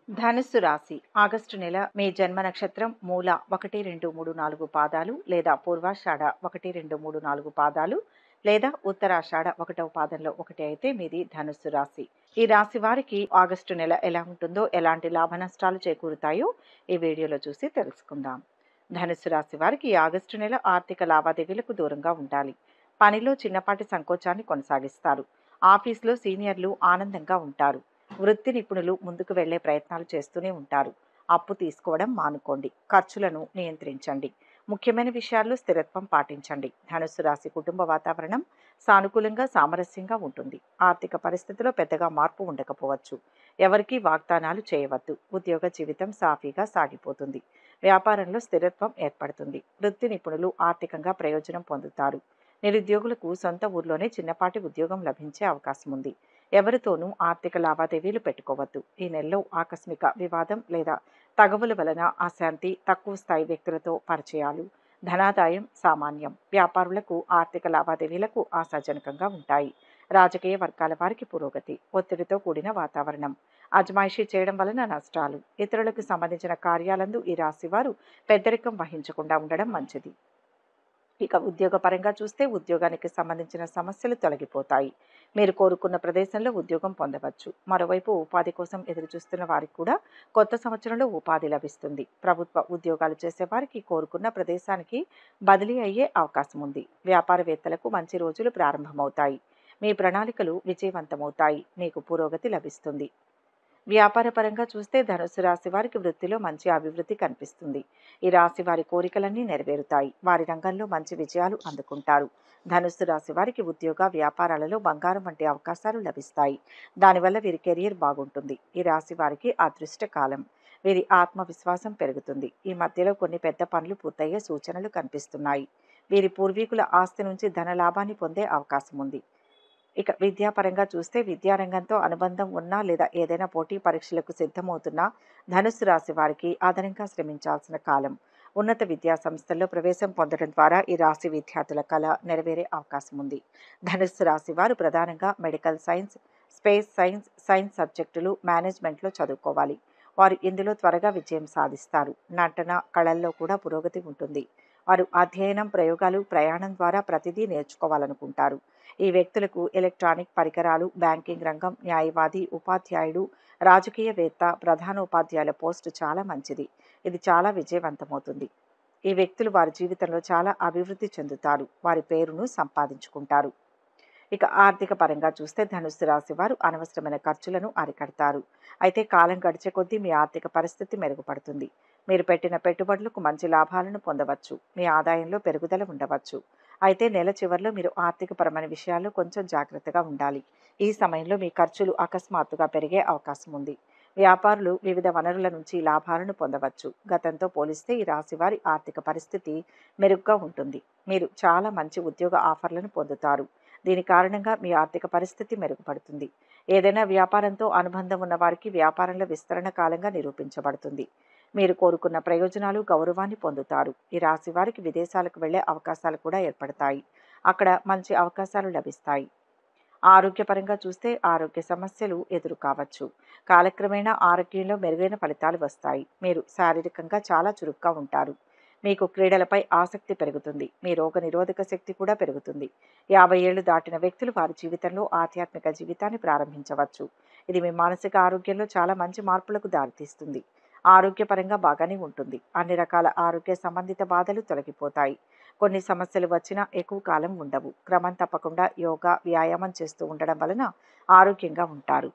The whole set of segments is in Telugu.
ధనుస్సు రాశి ఆగస్టు నెల మీ జన్మ నక్షత్రం మూల 1, 2, 3, 4 పాదాలు లేదా పూర్వాషాఢ 1, 2, 3, 4 పాదాలు లేదా ఉత్తరాషాఢ 1వ పాదంలో ఒకటి అయితే మీది ధనుస్సు రాశి. ఈ రాశి వారికి ఆగస్టు నెల ఎలా ఉంటుందో, ఎలాంటి లాభ నష్టాలు చేకూరుతాయో ఈ వీడియోలో చూసి తెలుసుకుందాం. ధనుస్సు రాశి వారికి ఈ ఆగస్టు నెల ఆర్థిక లావాదేవీలకు దూరంగా ఉండాలి. పనిలో చిన్నపాటి సంకోచాన్ని కొనసాగిస్తారు. ఆఫీస్లో సీనియర్లు ఆనందంగా ఉంటారు. వృత్తి నిపుణులు ముందుకు వెళ్లే ప్రయత్నాలు చేస్తూనే ఉంటారు. అప్పు తీసుకోవడం మానుకోండి. ఖర్చులను నియంత్రించండి. ముఖ్యమైన విషయాల్లో స్థిరత్వం పాటించండి. ధనుస్సు రాశి కుటుంబ వాతావరణం సానుకూలంగా సామరస్యంగా ఉంటుంది. ఆర్థిక పరిస్థితిలో పెద్దగా మార్పు ఉండకపోవచ్చు. ఎవరికీ వాగ్దానాలు చేయవద్దు. ఉద్యోగ జీవితం సాఫీగా సాగిపోతుంది. వ్యాపారంలో స్థిరత్వం ఏర్పడుతుంది. వృత్తి నిపుణులు ఆర్థికంగా ప్రయోజనం పొందుతారు. నిరుద్యోగులకు సొంత ఊర్లోనే చిన్నపాటి ఉద్యోగం లభించే అవకాశం ఉంది. ఎవరితోనూ ఆర్థిక లావాదేవీలు పెట్టుకోవద్దు. ఈ నెలలో ఆకస్మిక వివాదం లేదా తగవుల వలన అశాంతి, తక్కువ స్థాయి వ్యక్తులతో పరిచయాలు, ధనాదాయం సామాన్యం. వ్యాపారులకు ఆర్థిక లావాదేవీలకు ఆశాజనకంగా ఉంటాయి. రాజకీయ వర్గాల వారికి పురోగతి. ఒత్తిడితో కూడిన వాతావరణం. అజమాయిషీ చేయడం వలన నష్టాలు. ఇతరులకు సంబంధించిన కార్యాలందు ఈ రాశి వారు పెద్దరికం వహించకుండా ఉండడం మంచిది. ఇక ఉద్యోగపరంగా చూస్తే ఉద్యోగానికి సంబంధించిన సమస్యలు తొలగిపోతాయి. మీరు కోరుకున్న ప్రదేశంలో ఉద్యోగం పొందవచ్చు. మరోవైపు ఉపాధి కోసం ఎదురుచూస్తున్న వారికి కూడా కొత్త సంవత్సరంలో ఉపాధి లభిస్తుంది. ప్రభుత్వ ఉద్యోగాలు చేసేవారికి కోరుకున్న ప్రదేశానికి బదిలీ అయ్యే అవకాశం ఉంది. వ్యాపారవేత్తలకు మంచి రోజులు ప్రారంభమవుతాయి. మీ ప్రణాళికలు విజయవంతమవుతాయి. మీకు పురోగతి లభిస్తుంది. వ్యాపార పరంగా చూస్తే ధనుస్సు రాశి వారికి వృత్తిలో మంచి అభివృద్ధి కనిపిస్తుంది. ఈ రాశి వారి కోరికలన్నీ నెరవేరుతాయి. వారి రంగంలో మంచి విజయాలు అందుకుంటారు. ధనుస్సు రాశి వారికి ఉద్యోగ వ్యాపారాలలో బంగారం వంటి అవకాశాలు లభిస్తాయి. దానివల్ల వీరి కెరియర్ బాగుంటుంది. ఈ రాశి వారికి అదృష్ట కాలం. వీరి ఆత్మవిశ్వాసం పెరుగుతుంది. ఈ మధ్యలో కొన్ని పెద్ద పనులు పూర్తయ్యే సూచనలు కనిపిస్తున్నాయి. వీరి పూర్వీకుల ఆస్తి నుంచి ధన లాభాన్ని పొందే అవకాశం ఉంది. ఇక విద్యాపరంగా చూస్తే విద్యారంగంతో అనుబంధం ఉన్నా లేదా ఏదైనా పోటీ పరీక్షలకు సిద్ధమవుతున్నా ధనుస్సు రాశి వారికి అదనంగా శ్రమించాల్సిన కాలం. ఉన్నత విద్యా సంస్థల్లో ప్రవేశం పొందడం ద్వారా ఈ రాశి విద్యార్థుల కళ నెరవేరే అవకాశం ఉంది. ధనుస్సు రాశి వారు ప్రధానంగా medical science, space science, science సబ్జెక్టులు, మేనేజ్మెంట్లో చదువుకోవాలి. వారు ఇందులో త్వరగా విజయం సాధిస్తారు. నటన, కళల్లో కూడా పురోగతి ఉంటుంది. వారు అధ్యయనం, ప్రయోగాలు, ప్రయాణం ద్వారా ప్రతిదీ నేర్చుకోవాలనుకుంటారు. ఈ వ్యక్తులకు ఎలక్ట్రానిక్ పరికరాలు, బ్యాంకింగ్ రంగం, న్యాయవాది, ఉపాధ్యాయుడు, రాజకీయవేత్త, ప్రధానోపాధ్యాయుల పోస్టు చాలా మంచిది. ఇది చాలా విజయవంతమవుతుంది. ఈ వ్యక్తులు వారి జీవితంలో చాలా అభివృద్ధి చెందుతారు. వారి పేరును సంపాదించుకుంటారు. ఇక ఆర్థిక పరంగా చూస్తే ధనుస్సు రాశి వారు అనవసరమైన ఖర్చులను అరికడతారు. అయితే కాలం గడిచే కొద్దీ మీ ఆర్థిక పరిస్థితి మెరుగుపడుతుంది. మీరు పెట్టిన పెట్టుబడులకు మంచి లాభాలను పొందవచ్చు. మీ ఆదాయంలో పెరుగుదల ఉండవచ్చు. అయితే నెల చివరిలో మీరు ఆర్థికపరమైన విషయాల్లో కొంచెం జాగ్రత్తగా ఉండాలి. ఈ సమయంలో మీ ఖర్చులు అకస్మాత్తుగా పెరిగే అవకాశం ఉంది. వ్యాపారులు వివిధ వనరుల నుంచి లాభాలను పొందవచ్చు. గతంతో పోలిస్తే ఈ రాశి వారి ఆర్థిక పరిస్థితి మెరుగ్గా ఉంటుంది. మీరు చాలా మంచి ఉద్యోగ ఆఫర్లను పొందుతారు. దీని కారణంగా మీ ఆర్థిక పరిస్థితి మెరుగుపడుతుంది. ఏదైనా వ్యాపారంతో అనుబంధం ఉన్న వారికి వ్యాపారంలో విస్తరణ కాలంగా నిరూపించబడుతుంది. మీరు కోరుకున్న ప్రయోజనాలు, గౌరవాన్ని పొందుతారు. ఈ రాశి వారికి విదేశాలకు వెళ్లే అవకాశాలు కూడా ఏర్పడతాయి. అక్కడ మంచి అవకాశాలు లభిస్తాయి. ఆరోగ్యపరంగా చూస్తే ఆరోగ్య సమస్యలు ఎదురు కావచ్చు. కాలక్రమేణా ఆరోగ్యంలో మెరుగైన ఫలితాలు వస్తాయి. మీరు శారీరకంగా చాలా చురుగ్గా ఉంటారు. మీకు క్రీడలపై ఆసక్తి పెరుగుతుంది. మీ రోగ నిరోధక శక్తి కూడా పెరుగుతుంది. 50 ఏళ్లు దాటిన వ్యక్తులు వారి జీవితంలో ఆధ్యాత్మిక జీవితాన్ని ప్రారంభించవచ్చు. ఇది మీ మానసిక ఆరోగ్యంలో చాలా మంచి మార్పులకు దారితీస్తుంది. ఆరోగ్యపరంగా బాగానే ఉంటుంది. అన్ని రకాల ఆరోగ్య సంబంధిత బాధలు తొలగిపోతాయి. కొన్ని సమస్యలు వచ్చినా ఎక్కువ కాలం ఉండవు. క్రమం తప్పకుండా యోగా, వ్యాయామం చేస్తూ ఉండడం వలన ఆరోగ్యంగా ఉంటారు.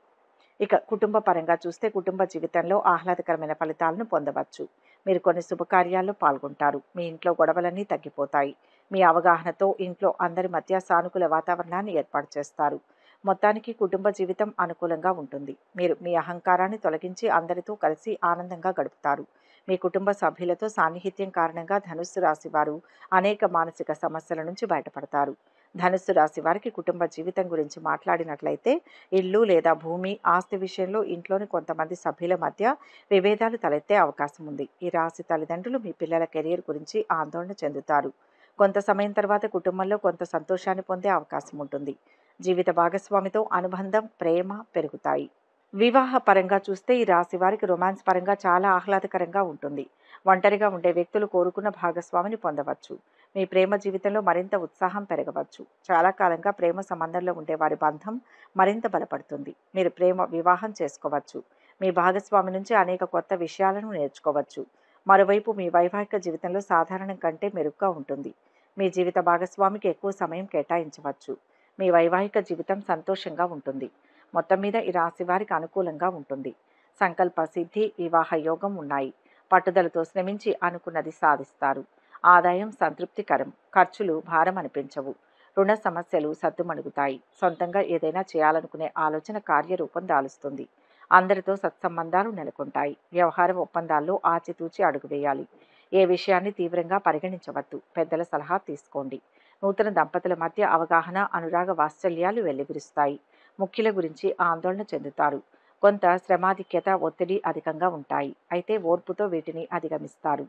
ఇక కుటుంబ పరంగా చూస్తే కుటుంబ జీవితంలో ఆహ్లాదకరమైన ఫలితాలను పొందవచ్చు. మీరు కొన్ని శుభకార్యాల్లో పాల్గొంటారు. మీ ఇంట్లో గొడవలన్నీ తగ్గిపోతాయి. మీ అవగాహనతో ఇంట్లో అందరి మధ్య సానుకూల వాతావరణాన్ని ఏర్పాటు చేస్తారు. మొత్తానికి కుటుంబ జీవితం అనుకూలంగా ఉంటుంది. మీరు మీ అహంకారాన్ని తొలగించి అందరితో కలిసి ఆనందంగా గడుపుతారు. మీ కుటుంబ సభ్యులతో సాన్నిహిత్యం కారణంగా ధనుస్సు రాశి వారు అనేక మానసిక సమస్యల నుంచి బయటపడతారు. ధనుస్సు రాశి వారికి కుటుంబ జీవితం గురించి మాట్లాడినట్లయితే ఇల్లు లేదా భూమి, ఆస్తి విషయంలో ఇంట్లోని కొంతమంది సభ్యుల మధ్య విభేదాలు తలెత్తే అవకాశం ఉంది. ఈ రాశి తల్లిదండ్రులు మీ పిల్లల కెరియర్ గురించి ఆందోళన చెందుతారు. కొంత సమయం తర్వాత కుటుంబంలో కొంత సంతోషాన్ని పొందే అవకాశం ఉంటుంది. జీవిత భాగస్వామితో అనుబంధం, ప్రేమ పెరుగుతాయి. వివాహ పరంగా చూస్తే ఈ రాశి వారికి రొమాన్స్ పరంగా చాలా ఆహ్లాదకరంగా ఉంటుంది. ఒంటరిగా ఉండే వ్యక్తులు కోరుకున్న భాగస్వామిని పొందవచ్చు. మీ ప్రేమ జీవితంలో మరింత ఉత్సాహం పెరగవచ్చు. చాలా కాలంగా ప్రేమ సంబంధంలో ఉండే వారి బంధం మరింత బలపడుతుంది. మీరు ప్రేమ వివాహం చేసుకోవచ్చు. మీ భాగస్వామి నుంచి అనేక కొత్త విషయాలను నేర్చుకోవచ్చు. మరోవైపు మీ వైవాహిక జీవితంలో సాధారణం కంటే మెరుగ్గా ఉంటుంది. మీ జీవిత భాగస్వామికి ఎక్కువ సమయం కేటాయించవచ్చు. మీ వైవాహిక జీవితం సంతోషంగా ఉంటుంది. మొత్తం మీద ఈ రాశి వారికి అనుకూలంగా ఉంటుంది. సంకల్ప సిద్ధి, వివాహ యోగం ఉన్నాయి. పట్టుదలతో శ్రమించి అనుకున్నది సాధిస్తారు. ఆదాయం సంతృప్తికరం. ఖర్చులు భారం అనిపించవు. రుణ సమస్యలు సద్దుమణుగుతాయి. సొంతంగా ఏదైనా చేయాలనుకునే ఆలోచన కార్యరూపం దాలుస్తుంది. అందరితో సత్సంబంధాలు నెలకొంటాయి. వ్యవహార ఒప్పందాల్లో ఆచితూచి అడుగు వేయాలి. ఏ విషయాన్ని తీవ్రంగా పరిగణించవద్దు. పెద్దల సలహా తీసుకోండి. నూతన దంపతుల మధ్య అవగాహన, అనురాగ వాత్సల్యాలు వెల్లివిరుస్తాయి. ముఖ్యుల గురించి ఆందోళన చెందుతారు. కొంత శ్రమాధిక్యత, ఒత్తిడి అధికంగా ఉంటాయి. అయితే ఓర్పుతో వీటిని అధిగమిస్తారు.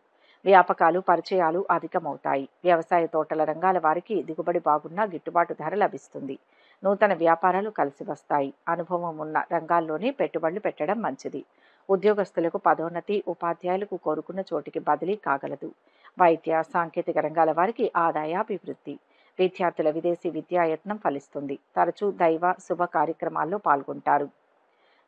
వ్యాపకాలు, పరిచయాలు అధికమవుతాయి. వ్యవసాయ తోటల రంగాల వారికి దిగుబడి బాగున్నా గిట్టుబాటు ధర లభిస్తుంది. నూతన వ్యాపారాలు కలిసి వస్తాయి. అనుభవం ఉన్న రంగాల్లోనే పెట్టుబడులు పెట్టడం మంచిది. ఉద్యోగస్తులకు పదోన్నతి, ఉపాధ్యాయులకు కోరుకున్న చోటికి బదిలీ కాగలదు. వైద్య, సాంకేతిక రంగాల వారికి ఆదాయాభివృద్ధి. విద్యార్థుల విదేశీ విద్యాయత్నం ఫలిస్తుంది. తరచూ దైవ శుభ కార్యక్రమాల్లో పాల్గొంటారు.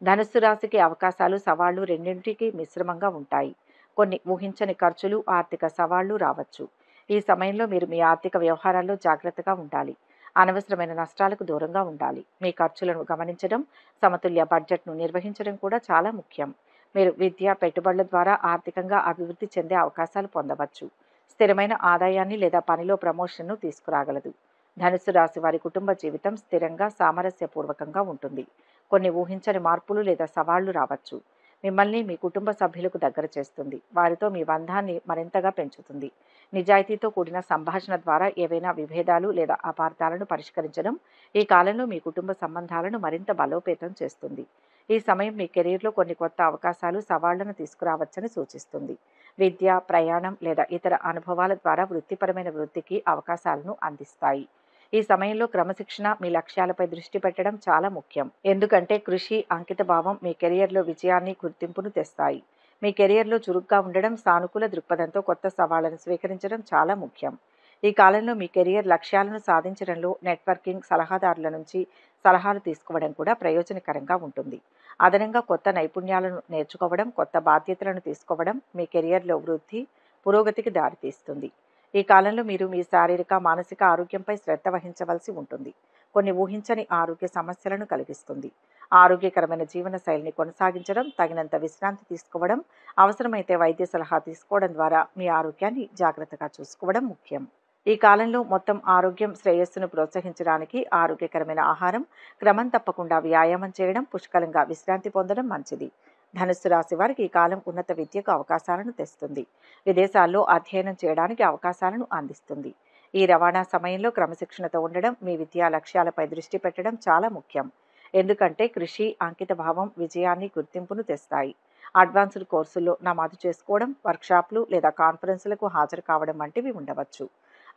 ధనుస్సు రాశికి అవకాశాలు, సవాళ్లు రెండింటికి మిశ్రమంగా ఉంటాయి. కొన్ని ఊహించని ఖర్చులు, ఆర్థిక సవాళ్లు రావచ్చు. ఈ సమయంలో మీరు మీ ఆర్థిక వ్యవహారాల్లో జాగ్రత్తగా ఉండాలి. అనవసరమైన నష్టాలకు దూరంగా ఉండాలి. మీ ఖర్చులను గమనించడం, సమతుల్య బడ్జెట్ను నిర్వహించడం కూడా చాలా ముఖ్యం. మీరు విద్య, పెట్టుబడుల ద్వారా ఆర్థికంగా అభివృద్ధి చెందే అవకాశాలు పొందవచ్చు. స్థిరమైన ఆదాయాన్ని లేదా పనిలో ప్రమోషన్ను తీసుకురాగలదు. ధనుసు రాశి వారి కుటుంబ జీవితం స్థిరంగా, సామరస్యపూర్వకంగా ఉంటుంది. కొన్ని ఊహించని మార్పులు లేదా సవాళ్లు రావచ్చు. మిమ్మల్ని మీ కుటుంబ సభ్యులకు దగ్గర చేస్తుంది. వారితో మీ బంధాన్ని మరింతగా పెంచుతుంది. నిజాయితీతో కూడిన సంభాషణ ద్వారా ఏవైనా విభేదాలు లేదా అపార్థాలను పరిష్కరించడం ఈ కాలంలో మీ కుటుంబ సంబంధాలను మరింత బలోపేతం చేస్తుంది. ఈ సమయం మీ కెరీర్లో కొన్ని కొత్త అవకాశాలు, సవాళ్లను తీసుకురావచ్చని సూచిస్తుంది. విద్య, ప్రయాణం లేదా ఇతర అనుభవాల ద్వారా వృత్తిపరమైన వృద్ధికి అవకాశాలను అందిస్తాయి. ఈ సమయంలో క్రమశిక్షణ, మీ లక్ష్యాలపై దృష్టి పెట్టడం చాలా ముఖ్యం. ఎందుకంటే కృషి, అంకితభావం మీ కెరియర్లో విజయాన్ని, గుర్తింపును తెస్తాయి. మీ కెరియర్లో చురుగ్గా ఉండడం, సానుకూల దృక్పథంతో కొత్త సవాళ్లను స్వీకరించడం చాలా ముఖ్యం. ఈ కాలంలో మీ కెరియర్ లక్ష్యాలను సాధించడంలో నెట్వర్కింగ్, సలహాదారుల నుంచి సలహాలు తీసుకోవడం కూడా ప్రయోజనకరంగా ఉంటుంది. అదనంగా కొత్త నైపుణ్యాలను నేర్చుకోవడం, కొత్త బాధ్యతలను తీసుకోవడం మీ కెరియర్లో వృద్ధి, పురోగతికి దారితీస్తుంది. ఈ కాలంలో మీరు మీ శారీరక, మానసిక ఆరోగ్యంపై శ్రద్ధ వహించవలసి ఉంటుంది. కొన్ని ఊహించని ఆరోగ్య సమస్యలను కలిగిస్తుంది. ఆరోగ్యకరమైన జీవన శైలిని కొనసాగించడం, తగినంత విశ్రాంతి తీసుకోవడం, అవసరమైతే వైద్య సలహా తీసుకోవడం ద్వారా మీ ఆరోగ్యాన్ని జాగ్రత్తగా చూసుకోవడం ముఖ్యం. ఈ కాలంలో మొత్తం ఆరోగ్యం, శ్రేయస్సును ప్రోత్సహించడానికి ఆరోగ్యకరమైన ఆహారం, క్రమం తప్పకుండా వ్యాయామం చేయడం, పుష్కలంగా విశ్రాంతి పొందడం మంచిది. ధనుస్సు రాశి వారికి ఈ కాలం ఉన్నత విద్యకు అవకాశాలను తెస్తుంది. విదేశాల్లో అధ్యయనం చేయడానికి అవకాశాలను అందిస్తుంది. ఈ రవాణా సమయంలో క్రమశిక్షణతో ఉండడం, మీ విద్యా లక్ష్యాలపై దృష్టి పెట్టడం చాలా ముఖ్యం. ఎందుకంటే కృషి, అంకితభావం విజయాన్ని, గుర్తింపును తెస్తాయి. అడ్వాన్స్డ్ కోర్సుల్లో నమోదు చేసుకోవడం, వర్క్షాప్లు లేదా కాన్ఫరెన్సులకు హాజరు కావడం వంటివి ఉండవచ్చు.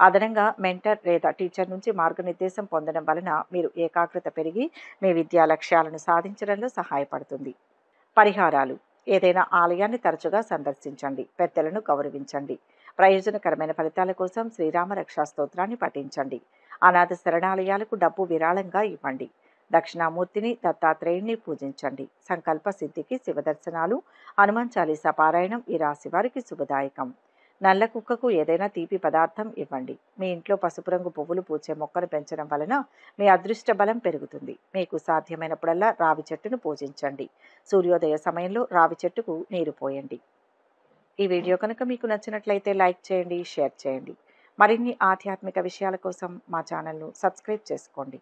అదనంగా మెంటర్ లేదా టీచర్ నుంచి మార్గనిర్దేశం పొందడం వలన మీరు ఏకాగ్రత పెరిగి మీ విద్యా లక్ష్యాలను సాధించడంలో సహాయపడుతుంది. పరిహారాలు: ఏదైనా ఆలయాన్ని తరచుగా సందర్శించండి. పెద్దలను గౌరవించండి. ప్రయోజనకరమైన ఫలితాల కోసం శ్రీరామ రక్షా స్తోత్రాన్ని పఠించండి. అనాథ శరణాలయాలకు డబ్బు విరాళంగా ఇవ్వండి. దక్షిణామూర్తిని, దత్తాత్రేయుణ్ణి పూజించండి. సంకల్ప సిద్ధికి శివదర్శనాలు, హనుమాన్ చాలీసా పారాయణం ఈ రాశి వారికి శుభదాయకం. నల్ల కుక్కకు ఏదైనా తీపి పదార్థం ఇవ్వండి. మీ ఇంట్లో పసుపు రంగు పువ్వులు పూచే మొక్కను పెంచడం వలన మీ అదృష్ట బలం పెరుగుతుంది. మీకు సాధ్యమైనప్పుడల్లా రావి చెట్టును పూజించండి. సూర్యోదయ సమయంలో రావి చెట్టుకు నీరు పోయండి. ఈ వీడియో కనుక మీకు నచ్చినట్లయితే లైక్ చేయండి, షేర్ చేయండి. మరిన్ని ఆధ్యాత్మిక విషయాల కోసం మా ఛానల్ను సబ్స్క్రైబ్ చేసుకోండి.